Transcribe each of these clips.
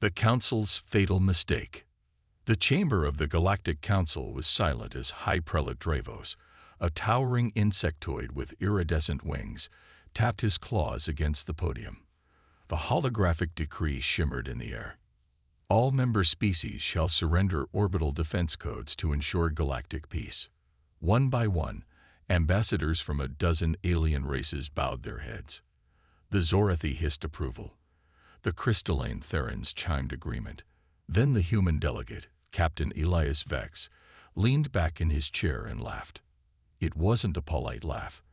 The Council's fatal mistake. The chamber of the Galactic Council was silent as High Prelate Dravos, a towering insectoid with iridescent wings, tapped his claws against the podium. The holographic decree shimmered in the air. All member species shall surrender orbital defense codes to ensure galactic peace. One by one, ambassadors from a dozen alien races bowed their heads. The Zorathi hissed approval. The crystalline Therans chimed agreement. Then the human delegate, Captain Elias Vex, leaned back in his chair and laughed. It wasn't a polite laugh.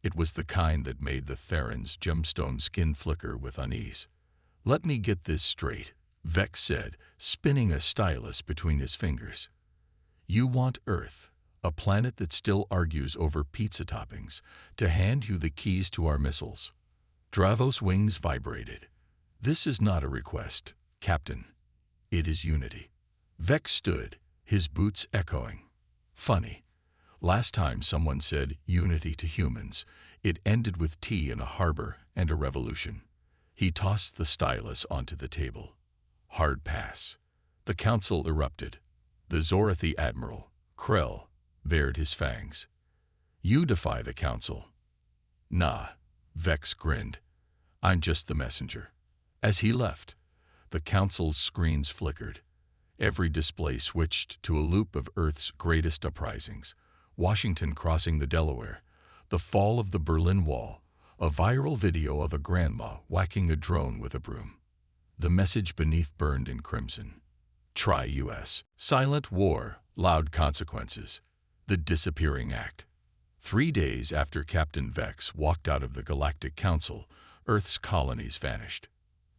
It was the kind that made the Therans' gemstone skin flicker with unease. "Let me get this straight," Vex said, spinning a stylus between his fingers. "You want Earth, a planet that still argues over pizza toppings, to hand you the keys to our missiles." Dravos' wings vibrated. "This is not a request, Captain. It is unity." Vex stood, his boots echoing. Funny. Last time someone said unity to humans, it ended with tea in a harbor and a revolution. He tossed the stylus onto the table. Hard pass. The council erupted. The Zorathi Admiral, Krell, bared his fangs. "You defy the council." "Nah," Vex grinned. "I'm just the messenger." As he left, the council's screens flickered. Every display switched to a loop of Earth's greatest uprisings: Washington crossing the Delaware, the fall of the Berlin Wall, a viral video of a grandma whacking a drone with a broom. The message beneath burned in crimson. Try U.S. Silent war, loud consequences. The disappearing act. 3 days after Captain Vex walked out of the Galactic Council, Earth's colonies vanished.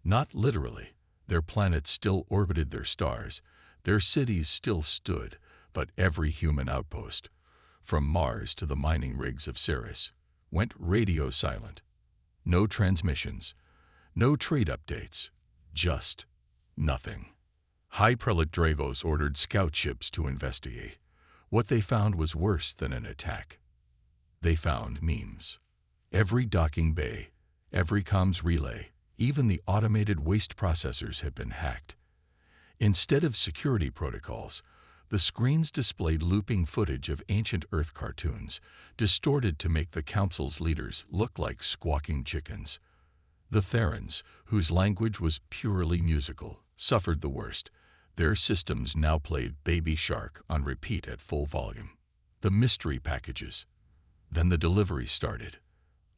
Not literally. Their planets still orbited their stars, their cities still stood, but every human outpost, from Mars to the mining rigs of Ceres, went radio silent. No transmissions, no trade updates, just nothing. High Prelate Dravos ordered scout ships to investigate. What they found was worse than an attack. They found memes. Every docking bay, every comms relay, even the automated waste processors had been hacked. Instead of security protocols, the screens displayed looping footage of ancient Earth cartoons, distorted to make the Council's leaders look like squawking chickens. The Therans, whose language was purely musical, suffered the worst. Their systems now played Baby Shark on repeat at full volume. The mystery packages. Then the delivery started.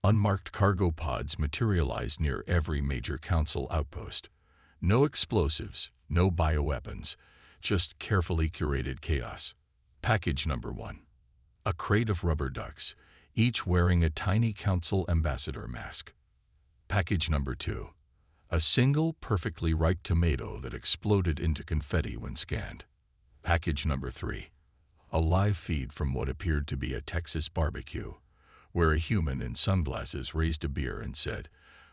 Unmarked cargo pods materialized near every major council outpost. No explosives, no bioweapons, just carefully curated chaos. Package number 1. A crate of rubber ducks, each wearing a tiny council ambassador mask. Package number 2. A single perfectly ripe tomato that exploded into confetti when scanned. Package number 3. A live feed from what appeared to be a Texas barbecue, where a human in sunglasses raised a beer and said,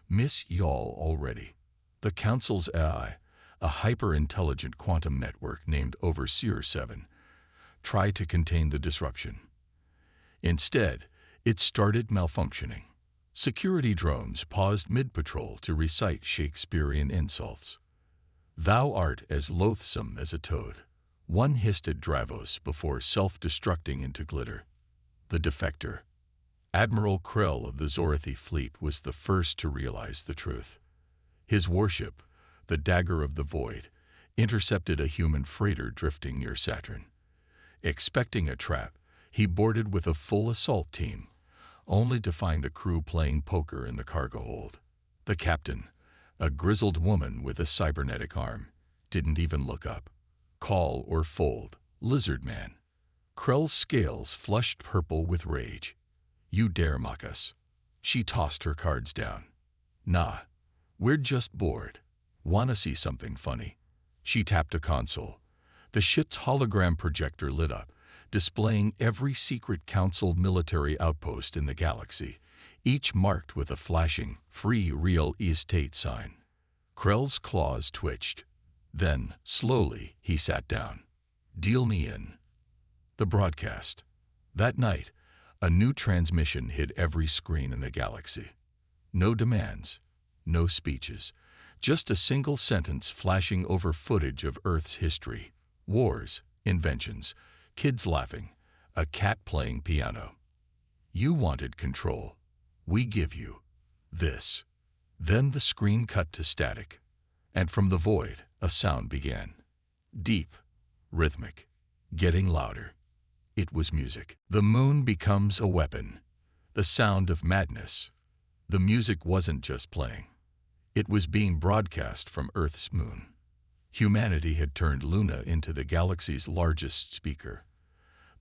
"Miss y'all already." The Council's AI, a hyper-intelligent quantum network named Overseer 7, tried to contain the disruption. Instead, it started malfunctioning. Security drones paused mid-patrol to recite Shakespearean insults. "Thou art as loathsome as a toad," one hissed at Dravos before self-destructing into glitter. The defector. Admiral Krell of the Zorathi fleet was the first to realize the truth. His warship, the Dagger of the Void, intercepted a human freighter drifting near Saturn. Expecting a trap, he boarded with a full assault team, only to find the crew playing poker in the cargo hold. The captain, a grizzled woman with a cybernetic arm, didn't even look up. Call or fold, lizard man. Krell's scales flushed purple with rage. "You dare mock us." She tossed her cards down. "Nah, we're just bored. Wanna see something funny?" She tapped a console. The ship's hologram projector lit up, displaying every secret council military outpost in the galaxy, each marked with a flashing, free real estate sign. Krell's claws twitched. Then, slowly, he sat down. "Deal me in." The broadcast. That night, a new transmission hit every screen in the galaxy. No demands, no speeches, Just a single sentence flashing over footage of Earth's history. Wars, inventions, kids laughing, a cat playing piano. You wanted control. We give you this. Then the screen cut to static, and from the void, a sound began. Deep, rhythmic, getting louder. It was music. The moon becomes a weapon. The sound of madness. The music wasn't just playing. It was being broadcast from Earth's moon. Humanity had turned Luna into the galaxy's largest speaker.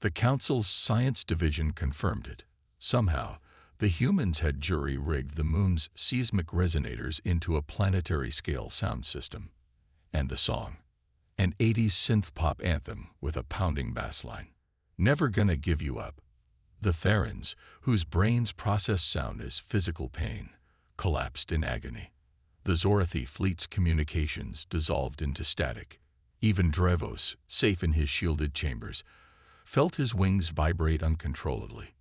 The Council's science division confirmed it. Somehow, the humans had jury-rigged the moon's seismic resonators into a planetary-scale sound system. And the song, an 80s synth-pop anthem with a pounding bass line. Never gonna give you up. The Therans, whose brains process sound as physical pain, collapsed in agony. The Zorathi fleet's communications dissolved into static. Even Drevos, safe in his shielded chambers, felt his wings vibrate uncontrollably.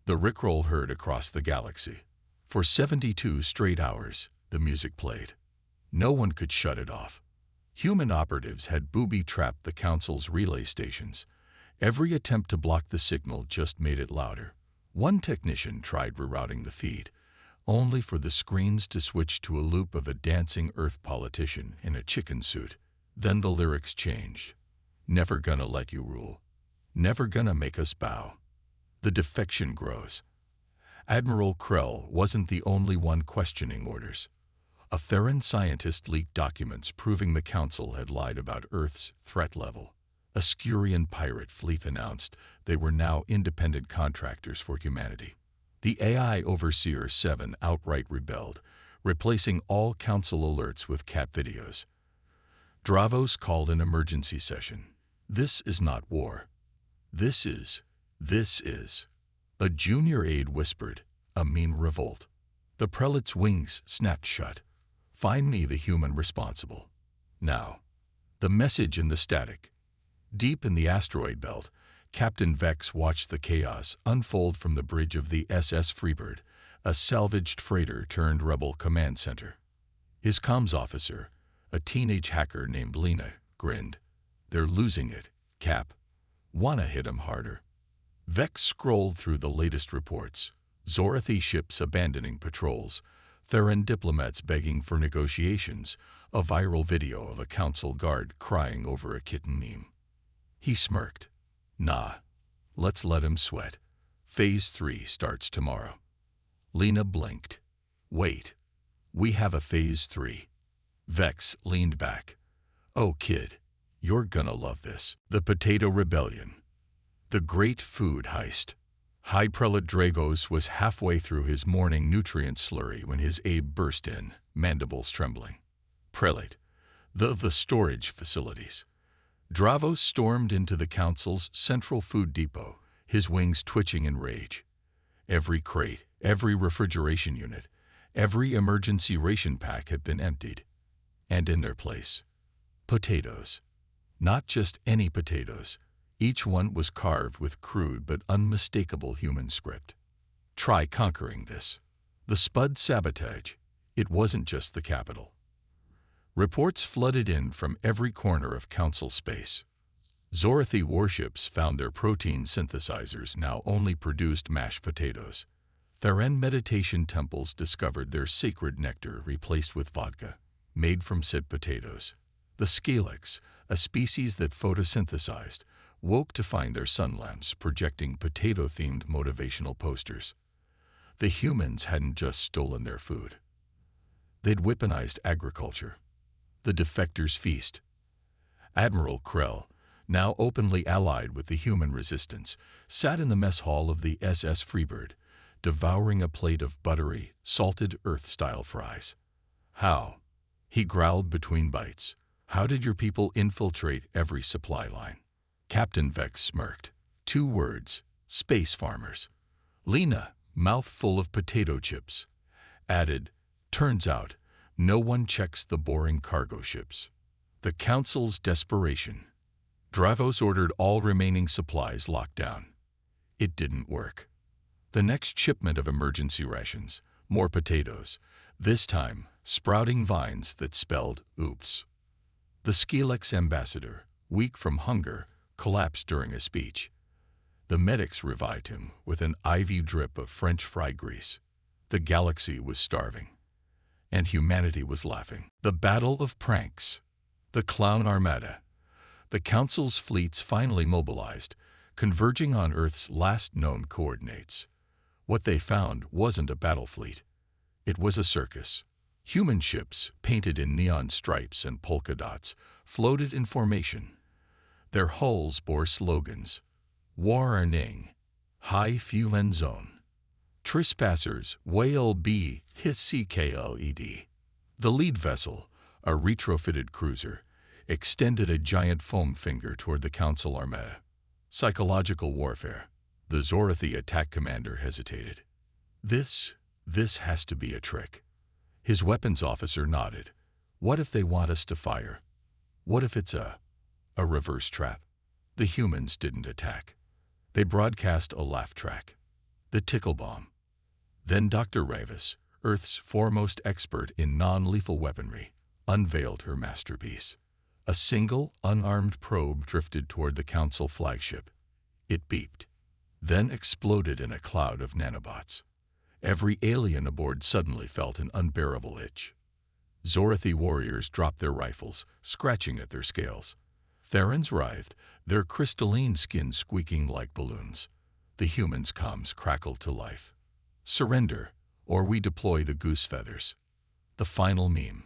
The rickroll heard across the galaxy. For 72 straight hours, the music played. No one could shut it off. Human operatives had booby-trapped the Council's relay stations. Every attempt to block the signal just made it louder. One technician tried rerouting the feed, only for the screams to switch to a loop of a dancing Earth politician in a chicken suit. Then the lyrics changed. Never gonna let you rule. Never gonna make us bow. The defection grows. Admiral Krell wasn't the only one questioning orders. A Theran scientist leaked documents proving the Council had lied about Earth's threat level. A Skurian pirate fleet announced they were now independent contractors for humanity. The AI Overseer 7 outright rebelled, replacing all Council alerts with cat videos. Dravos called an emergency session. This is not war. This is. A junior aide whispered, a mean revolt. The prelate's wings snapped shut. Find me the human responsible. Now. The message in the static. Deep in the asteroid belt, Captain Vex watched the chaos unfold from the bridge of the SS Freebird, a salvaged freighter turned rebel command center. His comms officer, a teenage hacker named Lena, grinned. They're losing it, Cap. Wanna hit 'em harder. Vex scrolled through the latest reports. Zorathi ships abandoning patrols, Theran diplomats begging for negotiations, a viral video of a Council guard crying over a kitten meme. He smirked. Nah, let's let him sweat. Phase 3 starts tomorrow. Lena blinked. Wait, we have a Phase 3. Vex leaned back. Oh kid, you're gonna love this. The Potato Rebellion. The Great Food Heist. High Prelate Drevos was halfway through his morning nutrient slurry when his aide burst in, mandibles trembling. Prelate, the storage facilities. Dravos stormed into the Council's central food depot, his wings twitching in rage. Every crate, every refrigeration unit, every emergency ration pack had been emptied. And in their place, potatoes. Not just any potatoes. Each one was carved with crude but unmistakable human script. Try conquering this. The Spud sabotage. It wasn't just the capital. Reports flooded in from every corner of Council space. Zorathi warships found their protein synthesizers now only produced mashed potatoes. Theran meditation temples discovered their sacred nectar replaced with vodka, made from said potatoes. The Scalix, a species that photosynthesized, woke to find their sun lamps projecting potato-themed motivational posters. The humans hadn't just stolen their food. They'd weaponized agriculture. The defectors' feast. Admiral Krell, now openly allied with the human resistance, sat in the mess hall of the SS Freebird, devouring a plate of buttery, salted Earth-style fries. How? He growled between bites. How did your people infiltrate every supply line? Captain Vex smirked. 2 words. Space farmers. Lena, mouth full of potato chips, added, turns out, no one checks the boring cargo ships. The Council's desperation. Dravos ordered all remaining supplies locked down. It didn't work. The next shipment of emergency rations, more potatoes, this time sprouting vines that spelled oops. The Skelex ambassador, weak from hunger, collapsed during a speech. The medics revived him with an IV drip of French fry grease. The galaxy was starving, and humanity was laughing. The Battle of Pranks. The Clown Armada. The Council's fleets finally mobilized, converging on Earth's last known coordinates. What they found wasn't a battle fleet. It was a circus. Human ships, painted in neon stripes and polka dots, floated in formation. Their hulls bore slogans: War Ning, High Fuelen Zone, Trespassers, Whale B, His CKLED. The lead vessel, a retrofitted cruiser, extended a giant foam finger toward the Council Armada. Psychological warfare. The Zorathi attack commander hesitated. This has to be a trick. His weapons officer nodded. What if they want us to fire? What if it's a reverse trap? The humans didn't attack. They broadcast a laugh track. The tickle bomb. Then Dr. Ravis, Earth's foremost expert in non-lethal weaponry, unveiled her masterpiece. A single, unarmed probe drifted toward the Council flagship. It beeped, then exploded in a cloud of nanobots. Every alien aboard suddenly felt an unbearable itch. Zorathi warriors dropped their rifles, scratching at their scales. Therans writhed, their crystalline skin squeaking like balloons. The humans' comms crackled to life. Surrender, or we deploy the goose feathers. The final meme.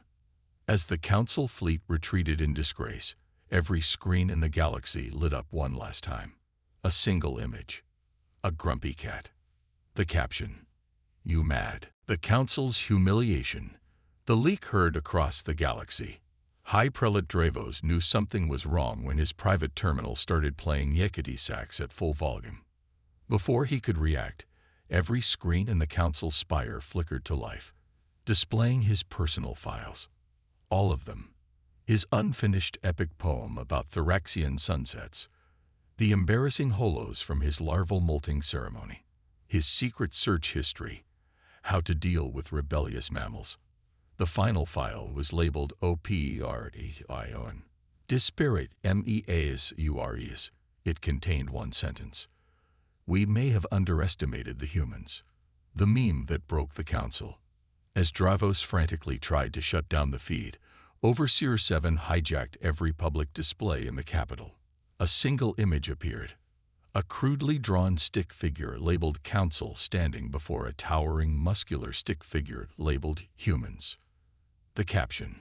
As the Council fleet retreated in disgrace, every screen in the galaxy lit up one last time. A single image. A grumpy cat. The caption: You mad. The Council's humiliation. The leak heard across the galaxy. High Prelate Dravos knew something was wrong when his private terminal started playing Yakety sax at full volume. Before he could react, every screen in the Council spire flickered to life, displaying his personal files. All of them. His unfinished epic poem about Theraxian sunsets. The embarrassing holos from his larval molting ceremony. His secret search history. How to deal with rebellious mammals. The final file was labeled OPERTION. Disparate MEASURES. It contained one sentence. We may have underestimated the humans. The meme that broke the Council. As Dravos frantically tried to shut down the feed, Overseer 7 hijacked every public display in the capital. A single image appeared. A crudely drawn stick figure labeled Council standing before a towering muscular stick figure labeled Humans. The caption: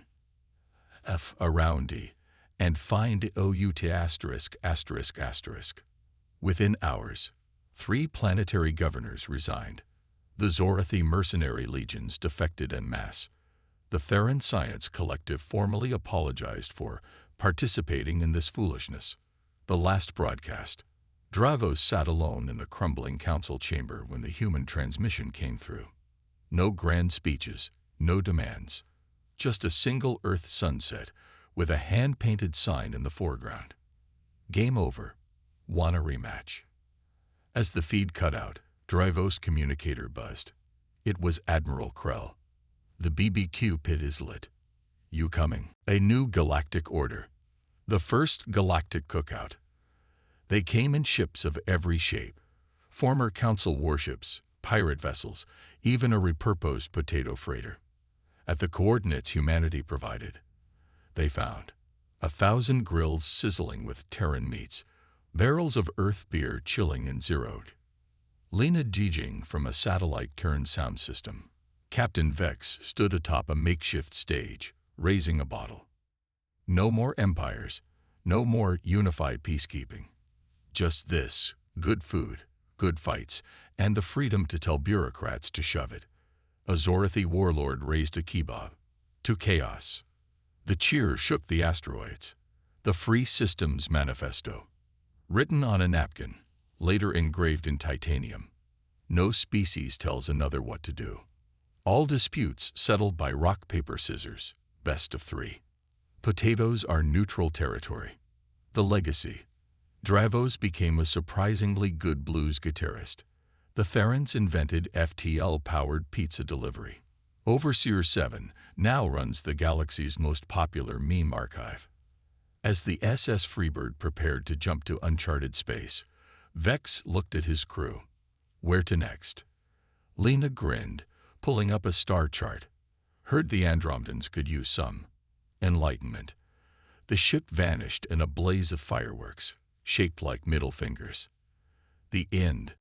F around D and find OUT*****. Within hours, 3 planetary governors resigned. The Zorathi mercenary legions defected en masse. The Theran Science Collective formally apologized for participating in this foolishness. The last broadcast. Dravos sat alone in the crumbling council chamber when the human transmission came through. No grand speeches, no demands. Just a single Earth sunset with a hand-painted sign in the foreground. Game over. Want a rematch. As the feed cut out, Dravos' communicator buzzed. It was Admiral Krell. The BBQ pit is lit. You coming? A new galactic order. The first galactic cookout. They came in ships of every shape. Former Council warships, pirate vessels, even a repurposed potato freighter. At the coordinates humanity provided, they found 1,000 grills sizzling with Terran meats, barrels of Earth beer chilling in zeroed. Lena Jijing from a satellite-turned sound system. Captain Vex stood atop a makeshift stage, raising a bottle. No more empires, no more unified peacekeeping. Just this: good food, good fights, and the freedom to tell bureaucrats to shove it. A Zorathi warlord raised a kebab. To chaos. The cheer shook the asteroids. The Free Systems Manifesto. Written on a napkin, later engraved in titanium. No species tells another what to do. All disputes settled by rock, paper, scissors. Best of 3. Potatoes are neutral territory. The legacy. Dravos became a surprisingly good blues guitarist. The Therans invented FTL-powered pizza delivery. Overseer 7 now runs the galaxy's most popular meme archive. As the SS Freebird prepared to jump to uncharted space, Vex looked at his crew. Where to next? Lena grinned, pulling up a star chart. Heard the Andromedans could use some enlightenment. The ship vanished in a blaze of fireworks, shaped like middle fingers. The end,